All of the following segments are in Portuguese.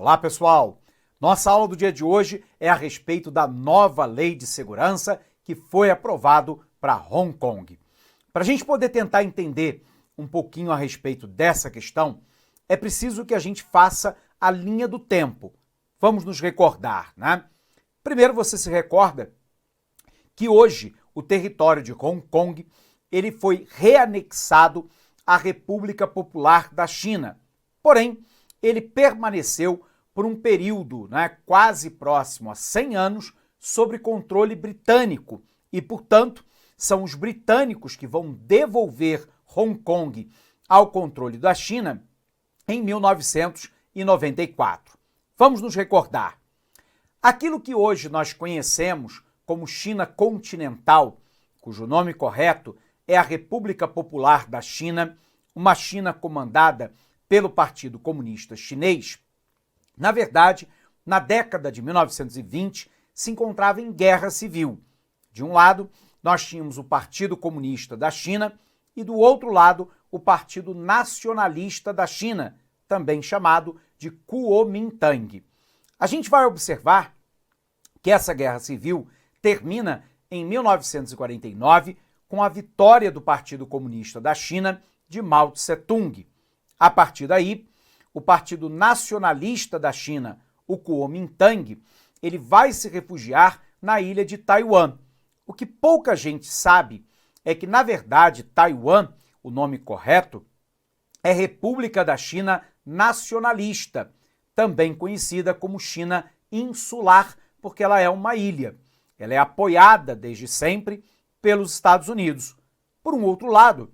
Olá, pessoal! Nossa aula do dia de hoje é a respeito da nova lei de segurança que foi aprovado para Hong Kong. Para a gente poder tentar entender um pouquinho a respeito dessa questão, é preciso que a gente faça a linha do tempo. Vamos nos recordar, né? Primeiro, você se recorda que hoje o território de Hong Kong ele foi reanexado à República Popular da China. Porém, ele permaneceu por um período, quase próximo a 100 anos sob controle britânico e, portanto, são os britânicos que vão devolver Hong Kong ao controle da China em 1994. Vamos nos recordar. Aquilo que hoje nós conhecemos como China continental, cujo nome correto é a República Popular da China, uma China comandada pelo Partido Comunista Chinês, na verdade, na década de 1920, se encontrava em guerra civil. De um lado, nós tínhamos o Partido Comunista da China e do outro lado, o Partido Nacionalista da China, também chamado de Kuomintang. A gente vai observar que essa guerra civil termina em 1949 com a vitória do Partido Comunista da China de Mao Tse-tung. A partir daí, o Partido Nacionalista da China, o Kuomintang, ele vai se refugiar na ilha de Taiwan. O que pouca gente sabe é que, na verdade, Taiwan, o nome correto, é República da China Nacionalista, também conhecida como China Insular, porque ela é uma ilha. Ela é apoiada desde sempre pelos Estados Unidos. Por um outro lado,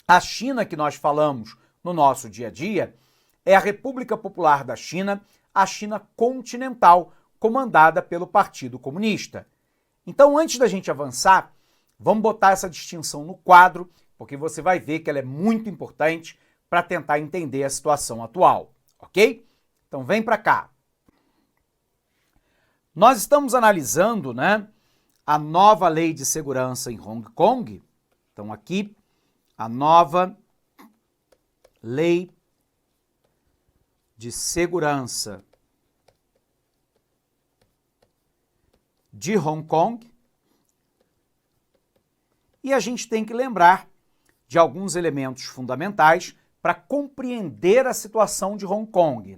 a China que nós falamos no nosso dia a dia é a República Popular da China, a China continental, comandada pelo Partido Comunista. Então, antes da gente avançar, vamos botar essa distinção no quadro, porque você vai ver que ela é muito importante para tentar entender a situação atual, ok? Então, vem para cá. Nós estamos analisando, a nova lei de segurança em Hong Kong. Então, aqui, a nova lei de segurança de Hong Kong. E a gente tem que lembrar de alguns elementos fundamentais para compreender a situação de Hong Kong,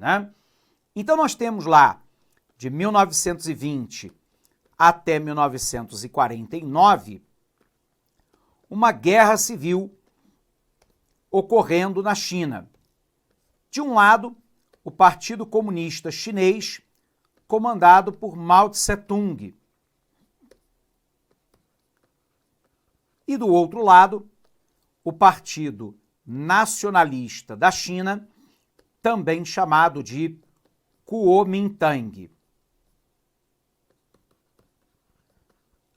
Então nós temos lá, de 1920 até 1949, uma guerra civil ocorrendo na China. De um lado, o Partido Comunista Chinês, comandado por Mao Tse-tung. E do outro lado, o Partido Nacionalista da China, também chamado de Kuomintang.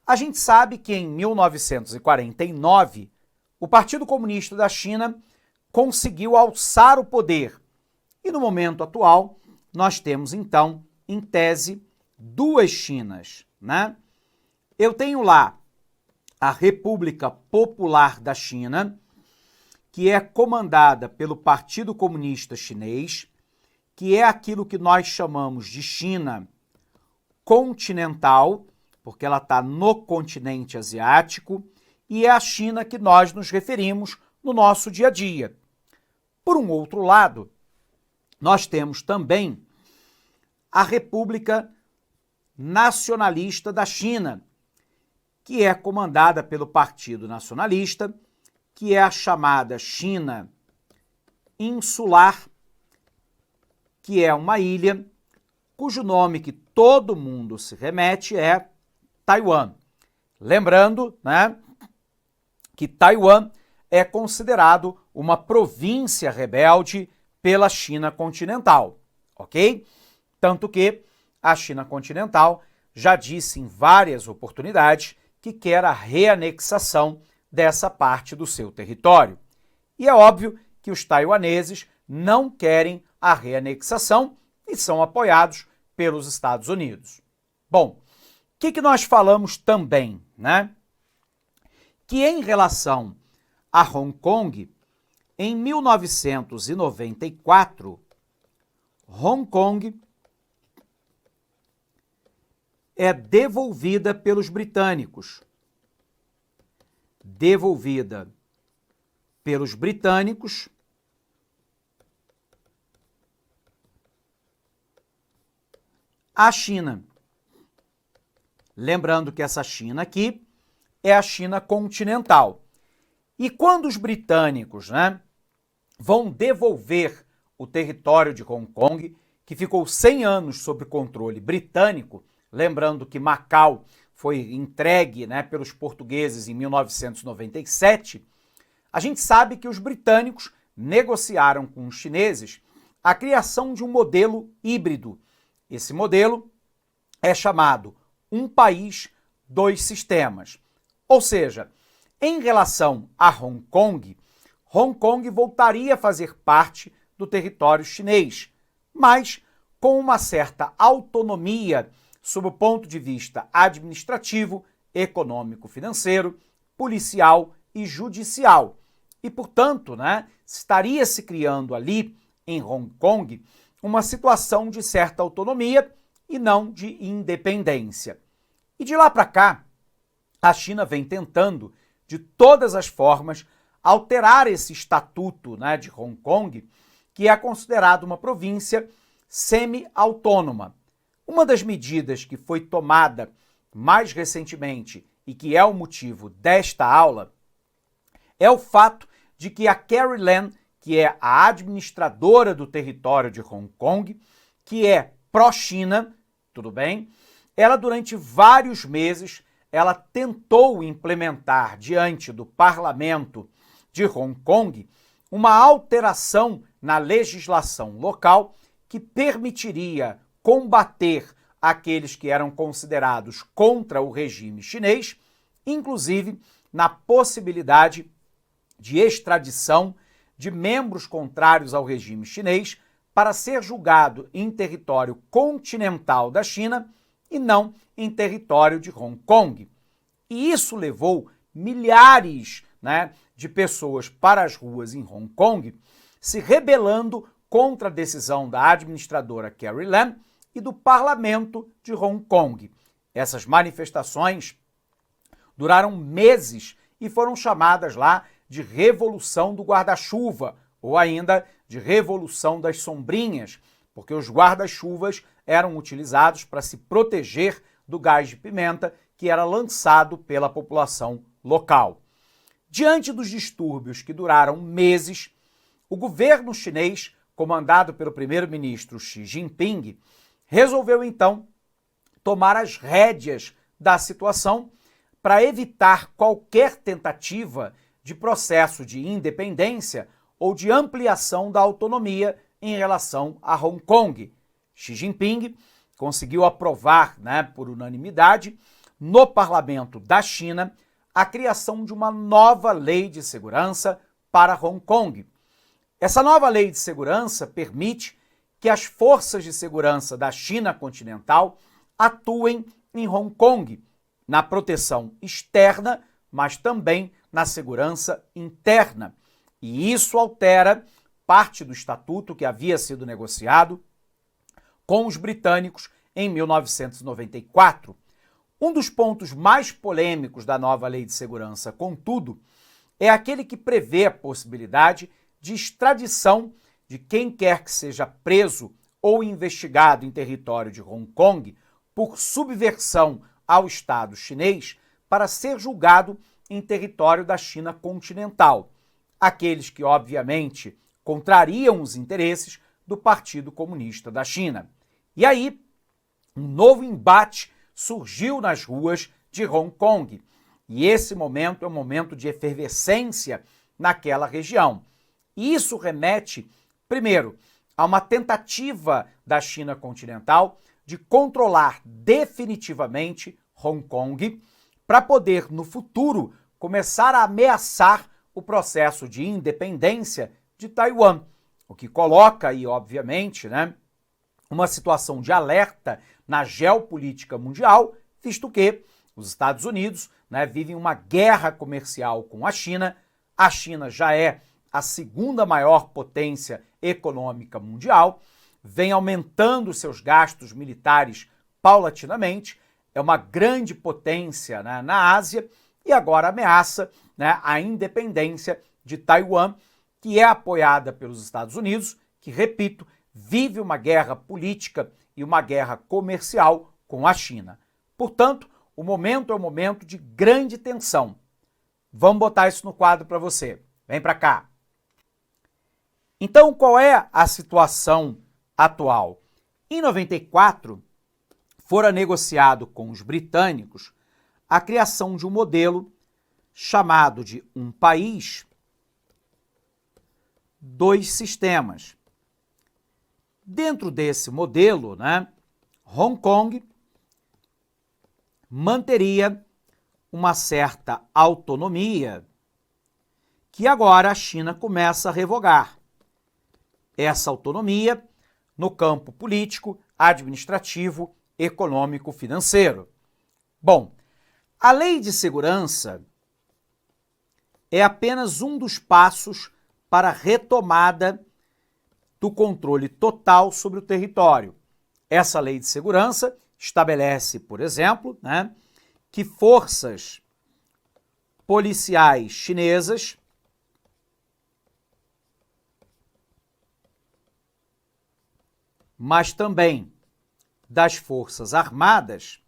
A gente sabe que em 1949, o Partido Comunista da China conseguiu alçar o poder. E no momento atual, nós temos, então, em tese, duas Chinas, Eu tenho lá a República Popular da China, que é comandada pelo Partido Comunista Chinês, que é aquilo que nós chamamos de China continental, porque ela está no continente asiático, e é a China que nós nos referimos no nosso dia a dia. Por um outro lado, nós temos também a República Nacionalista da China, que é comandada pelo Partido Nacionalista, que é a chamada China Insular, que é uma ilha cujo nome que todo mundo se remete é Taiwan. Lembrando, que Taiwan é considerado uma província rebelde pela China continental, ok? Tanto que a China continental já disse em várias oportunidades que quer a reanexação dessa parte do seu território. E é óbvio que os taiwaneses não querem a reanexação e são apoiados pelos Estados Unidos. Bom, o que nós falamos também, Que em relação a Hong Kong, em 1994, Hong Kong é devolvida pelos britânicos. Devolvida pelos britânicos à China. Lembrando que essa China aqui é a China continental. E quando os britânicos, vão devolver o território de Hong Kong, que ficou 100 anos sob controle britânico, lembrando que Macau foi entregue, pelos portugueses em 1997, a gente sabe que os britânicos negociaram com os chineses a criação de um modelo híbrido. Esse modelo é chamado Um País, Dois Sistemas. Ou seja, em relação a Hong Kong, Hong Kong voltaria a fazer parte do território chinês, mas com uma certa autonomia sob o ponto de vista administrativo, econômico-financeiro, policial e judicial. E, portanto, estaria se criando ali, em Hong Kong, uma situação de certa autonomia e não de independência. E de lá para cá, a China vem tentando, de todas as formas, alterar esse estatuto de Hong Kong, que é considerado uma província semi-autônoma. Uma das medidas que foi tomada mais recentemente e que é o motivo desta aula é o fato de que a Carrie Lam, que é a administradora do território de Hong Kong, que é pró-China, tudo bem? Ela, durante vários meses, ela tentou implementar diante do parlamento de Hong Kong uma alteração na legislação local que permitiria combater aqueles que eram considerados contra o regime chinês, inclusive na possibilidade de extradição de membros contrários ao regime chinês para ser julgado em território continental da China e não em território de Hong Kong. E isso levou milhares de pessoas para as ruas em Hong Kong, se rebelando contra a decisão da administradora Carrie Lam e do parlamento de Hong Kong. Essas manifestações duraram meses e foram chamadas lá de Revolução do Guarda-Chuva, ou ainda de Revolução das Sombrinhas, porque os guarda-chuvas eram utilizados para se proteger do gás de pimenta que era lançado pela população local. Diante dos distúrbios que duraram meses, o governo chinês, comandado pelo primeiro-ministro Xi Jinping, resolveu então tomar as rédeas da situação para evitar qualquer tentativa de processo de independência ou de ampliação da autonomia em relação a Hong Kong. Xi Jinping conseguiu aprovar, por unanimidade, no parlamento da China, a criação de uma nova lei de segurança para Hong Kong. Essa nova lei de segurança permite que as forças de segurança da China continental atuem em Hong Kong, na proteção externa, mas também na segurança interna. E isso altera parte do estatuto que havia sido negociado com os britânicos em 1994. Um dos pontos mais polêmicos da nova lei de segurança, contudo, é aquele que prevê a possibilidade de extradição de quem quer que seja preso ou investigado em território de Hong Kong por subversão ao Estado chinês para ser julgado em território da China continental. Aqueles que, obviamente, contrariam os interesses do Partido Comunista da China. E aí, um novo embate surgiu nas ruas de Hong Kong. E esse momento é um momento de efervescência naquela região. E isso remete, primeiro, a uma tentativa da China continental de controlar definitivamente Hong Kong para poder, no futuro, começar a ameaçar o processo de independência de Taiwan, o que coloca aí, obviamente, uma situação de alerta na geopolítica mundial, visto que os Estados Unidos vivem uma guerra comercial com a China já é a segunda maior potência econômica mundial, vem aumentando seus gastos militares paulatinamente, é uma grande potência, né, na Ásia e agora ameaça, né, a independência de Taiwan, que é apoiada pelos Estados Unidos, que, repito, vive uma guerra política e uma guerra comercial com a China. Portanto, o momento é um momento de grande tensão. Vamos botar isso no quadro para você. Vem para cá. Então, qual é a situação atual? Em 94, fora negociado com os britânicos a criação de um modelo chamado de um país, dois sistemas. Dentro desse modelo, né, Hong Kong manteria uma certa autonomia que agora a China começa a revogar. Essa autonomia no campo político, administrativo, econômico, financeiro. Bom, a Lei de Segurança é apenas um dos passos para a retomada do controle total sobre o território. Essa Lei de Segurança estabelece, por exemplo, né, que forças policiais chinesas mas também das Forças Armadas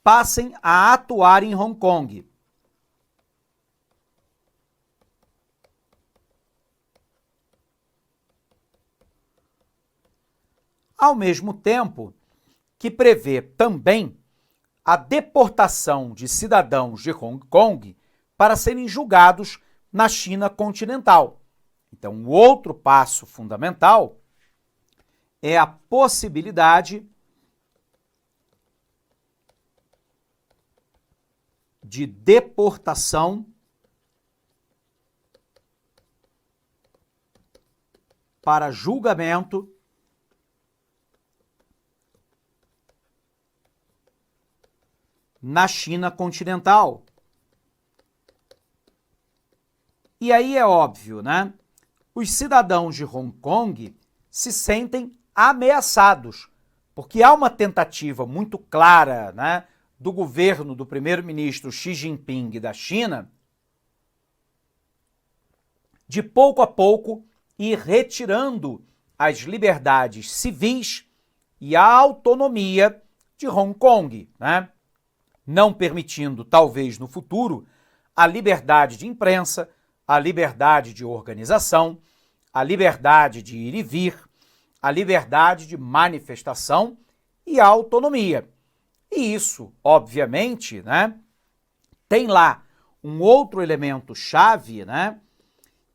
passem a atuar em Hong Kong. Ao mesmo tempo que prevê também a deportação de cidadãos de Hong Kong para serem julgados na China continental. Então, o outro passo fundamental é a possibilidade de deportação para julgamento na China continental. E aí é óbvio, né? Os cidadãos de Hong Kong se sentem ameaçados, porque há uma tentativa muito clara, né, do governo do primeiro-ministro Xi Jinping da China de pouco a pouco ir retirando as liberdades civis e a autonomia de Hong Kong, né? Não permitindo, talvez no futuro, a liberdade de imprensa, a liberdade de organização, a liberdade de ir e vir, a liberdade de manifestação e a autonomia. E isso, obviamente, né, tem lá um outro elemento chave, né,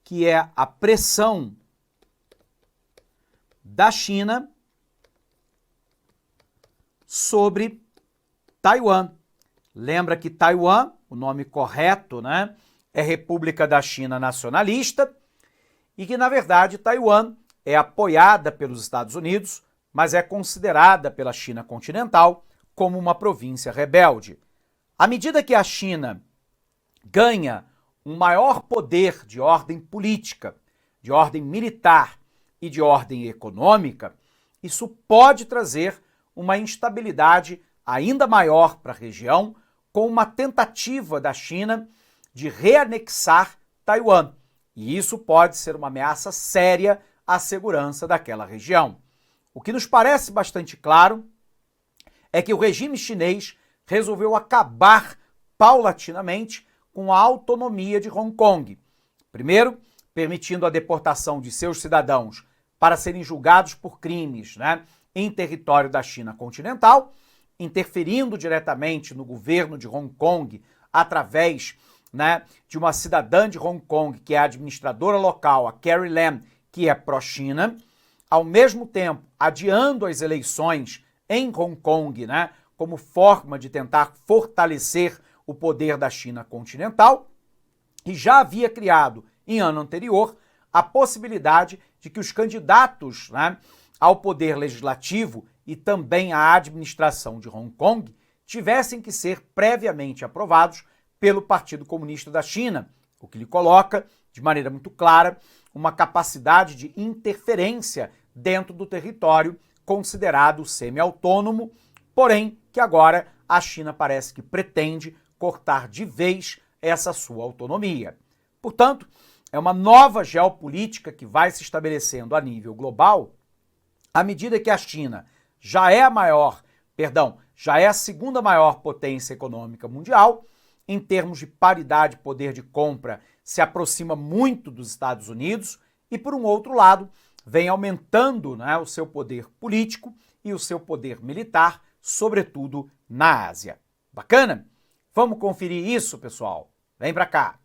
que é a pressão da China sobre Taiwan. Lembra que Taiwan, o nome correto, né, é República da China Nacionalista, e que, na verdade, Taiwan é apoiada pelos Estados Unidos, mas é considerada pela China continental como uma província rebelde. À medida que a China ganha um maior poder de ordem política, de ordem militar e de ordem econômica, isso pode trazer uma instabilidade ainda maior para a região, com uma tentativa da China de reanexar Taiwan. E isso pode ser uma ameaça séria à segurança daquela região. O que nos parece bastante claro é que o regime chinês resolveu acabar paulatinamente com a autonomia de Hong Kong. Primeiro, permitindo a deportação de seus cidadãos para serem julgados por crimes, né, em território da China continental, interferindo diretamente no governo de Hong Kong através, né, de uma cidadã de Hong Kong, que é a administradora local, a Carrie Lam, que é pró-China, ao mesmo tempo adiando as eleições em Hong Kong, né, como forma de tentar fortalecer o poder da China continental, e já havia criado, em ano anterior, a possibilidade de que os candidatos, né, ao poder legislativo e também à administração de Hong Kong tivessem que ser previamente aprovados pelo Partido Comunista da China, o que lhe coloca, de maneira muito clara, uma capacidade de interferência dentro do território considerado semi-autônomo, porém que agora a China parece que pretende cortar de vez essa sua autonomia. Portanto, é uma nova geopolítica que vai se estabelecendo a nível global, à medida que a China já é a segunda maior potência econômica mundial, em termos de paridade, poder de compra, se aproxima muito dos Estados Unidos e, por um outro lado, vem aumentando, né, o seu poder político e o seu poder militar, sobretudo na Ásia. Bacana? Vamos conferir isso, pessoal? Vem para cá.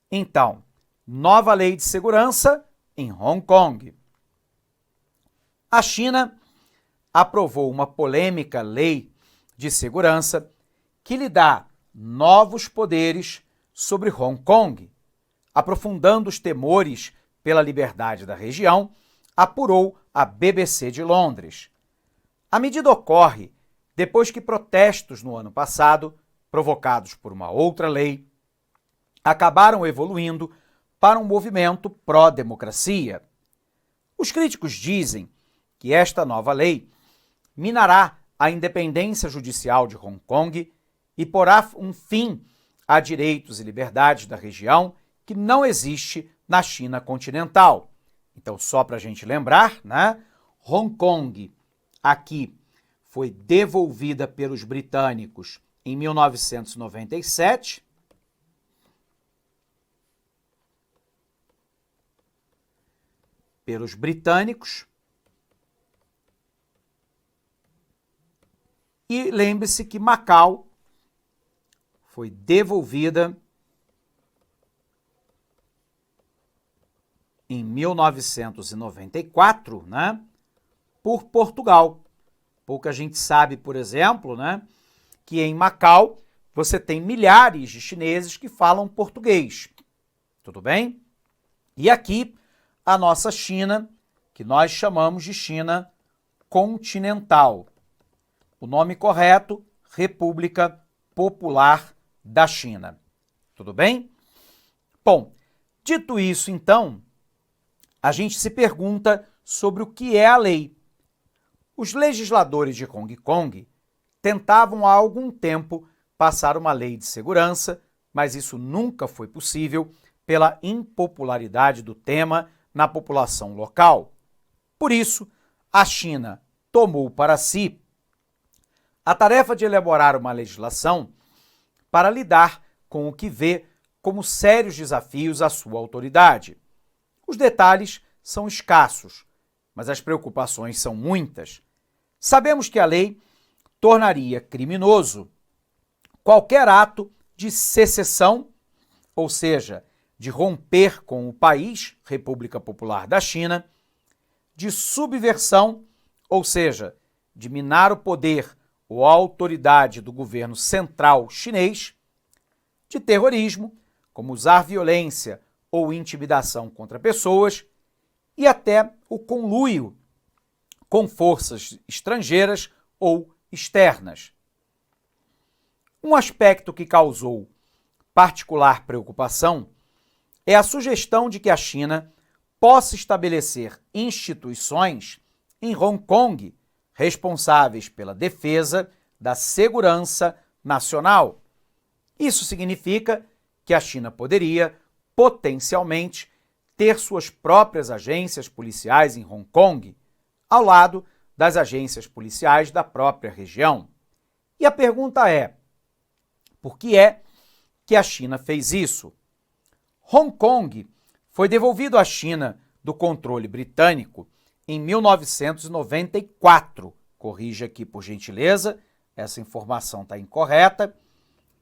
Então, nova lei de segurança em Hong Kong. A China aprovou uma polêmica lei de segurança que lhe dá novos poderes sobre Hong Kong, aprofundando os temores pela liberdade da região, apurou a BBC de Londres. A medida ocorre depois que protestos no ano passado, provocados por uma outra lei, acabaram evoluindo para um movimento pró-democracia. Os críticos dizem que esta nova lei minará a independência judicial de Hong Kong e porá um fim a direitos e liberdades da região que não existe na China continental. Então, só para a gente lembrar, né? Hong Kong aqui foi devolvida pelos britânicos em 1997. Pelos britânicos. E lembre-se que Macau foi devolvida em 1994, né, por Portugal. Pouca gente sabe, por exemplo, né, que em Macau você tem milhares de chineses que falam português. Tudo bem? E aqui a nossa China, que nós chamamos de China continental. O nome correto, República Popular da China. Tudo bem? Bom, dito isso, então, a gente se pergunta sobre o que é a lei. Os legisladores de Hong Kong tentavam há algum tempo passar uma lei de segurança, mas isso nunca foi possível pela impopularidade do tema na população local. Por isso, a China tomou para si a tarefa de elaborar uma legislação para lidar com o que vê como sérios desafios à sua autoridade. Os detalhes são escassos, mas as preocupações são muitas. Sabemos que a lei tornaria criminoso qualquer ato de secessão, ou seja, de romper com o país, República Popular da China, de subversão, ou seja, de minar o poder ou a autoridade do governo central chinês, de terrorismo, como usar violência ou intimidação contra pessoas, e até o conluio com forças estrangeiras ou externas. Um aspecto que causou particular preocupação é a sugestão de que a China possa estabelecer instituições em Hong Kong responsáveis pela defesa da segurança nacional. Isso significa que a China poderia, potencialmente, ter suas próprias agências policiais em Hong Kong, ao lado das agências policiais da própria região. E a pergunta é: por que é que a China fez isso? Hong Kong foi devolvido à China do controle britânico em 1994. Corrija aqui, por gentileza, essa informação está incorreta.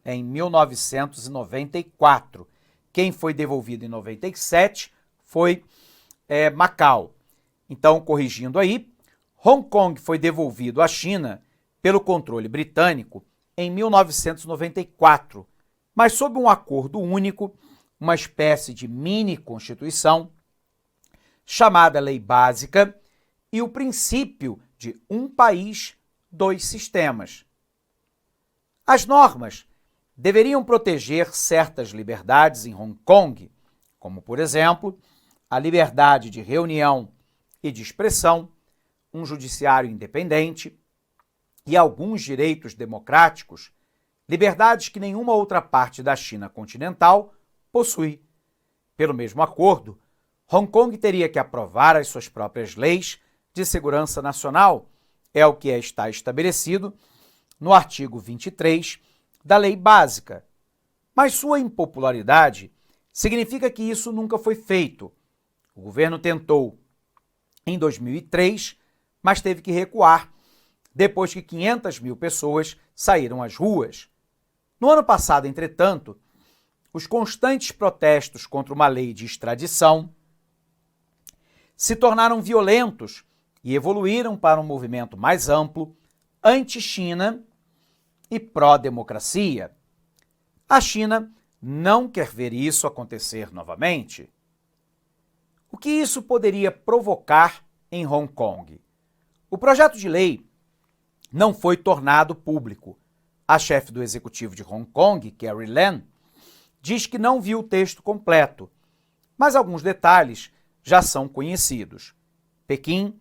É em 1994. Quem foi devolvido em 97 foi Macau. Então, corrigindo aí, Hong Kong foi devolvido à China pelo controle britânico em 1994, mas sob um acordo único, uma espécie de mini-constituição, chamada Lei Básica, e o princípio de um país, dois sistemas. As normas deveriam proteger certas liberdades em Hong Kong, como, por exemplo, a liberdade de reunião e de expressão, um judiciário independente e alguns direitos democráticos, liberdades que nenhuma outra parte da China continental possui. Pelo mesmo acordo, Hong Kong teria que aprovar as suas próprias leis de segurança nacional, é o que está estabelecido no artigo 23 da Lei Básica. Mas sua impopularidade significa que isso nunca foi feito. O governo tentou em 2003, mas teve que recuar depois que 500 mil pessoas saíram às ruas. No ano passado, entretanto, os constantes protestos contra uma lei de extradição se tornaram violentos e evoluíram para um movimento mais amplo, anti-China e pró-democracia. A China não quer ver isso acontecer novamente. O que isso poderia provocar em Hong Kong? O projeto de lei não foi tornado público. A chefe do executivo de Hong Kong, Carrie Lam, diz que não viu o texto completo, mas alguns detalhes já são conhecidos. Pequim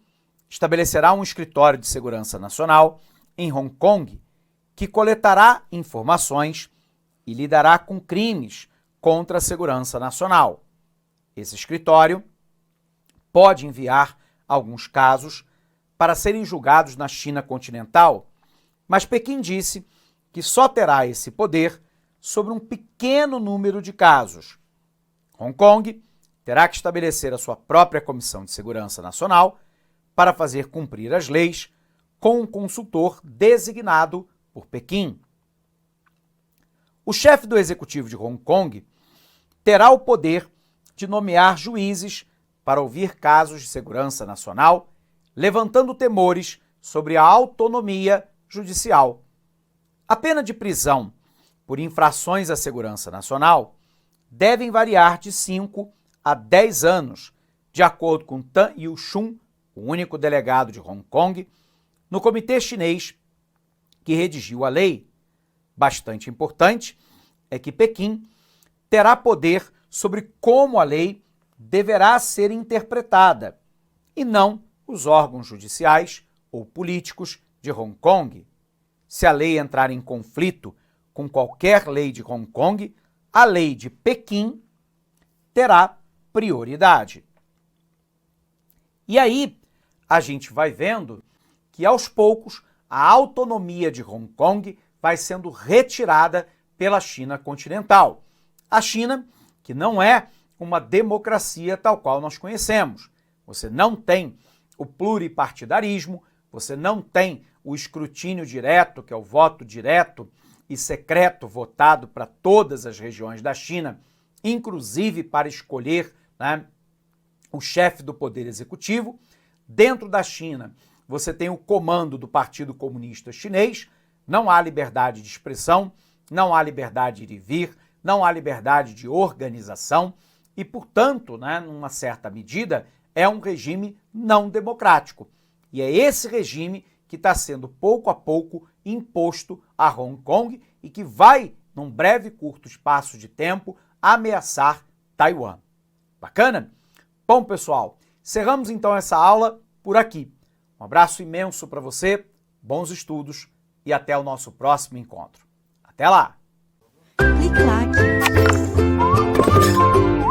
estabelecerá um escritório de segurança nacional em Hong Kong que coletará informações e lidará com crimes contra a segurança nacional. Esse escritório pode enviar alguns casos para serem julgados na China continental, mas Pequim disse que só terá esse poder sobre um pequeno número de casos. Hong Kong terá que estabelecer a sua própria Comissão de Segurança Nacional para fazer cumprir as leis com um consultor designado por Pequim. O chefe do executivo de Hong Kong terá o poder de nomear juízes para ouvir casos de segurança nacional, levantando temores sobre a autonomia judicial. A pena de prisão por infrações à segurança nacional devem variar de 5 a 10 anos, de acordo com Tan Yu-shun, o único delegado de Hong Kong, no comitê chinês que redigiu a lei. Bastante importante é que Pequim terá poder sobre como a lei deverá ser interpretada, e não os órgãos judiciais ou políticos de Hong Kong. Se a lei entrar em conflito com qualquer lei de Hong Kong, a lei de Pequim terá prioridade. E aí a gente vai vendo que aos poucos a autonomia de Hong Kong vai sendo retirada pela China continental. A China, que não é uma democracia tal qual nós conhecemos. Você não tem o pluripartidarismo, você não tem o escrutínio direto, que é o voto direto e secreto votado para todas as regiões da China, inclusive para escolher, o chefe do poder executivo. Dentro da China, você tem o comando do Partido Comunista Chinês, não há liberdade de expressão, não há liberdade de ir e vir, não há liberdade de organização e, portanto, numa certa medida, é um regime não democrático. E é esse regime que está sendo pouco a pouco imposto a Hong Kong e que vai, num breve curto espaço de tempo, ameaçar Taiwan. Bacana? Bom, pessoal, encerramos então essa aula por aqui. Um abraço imenso para você, bons estudos e até o nosso próximo encontro. Até lá!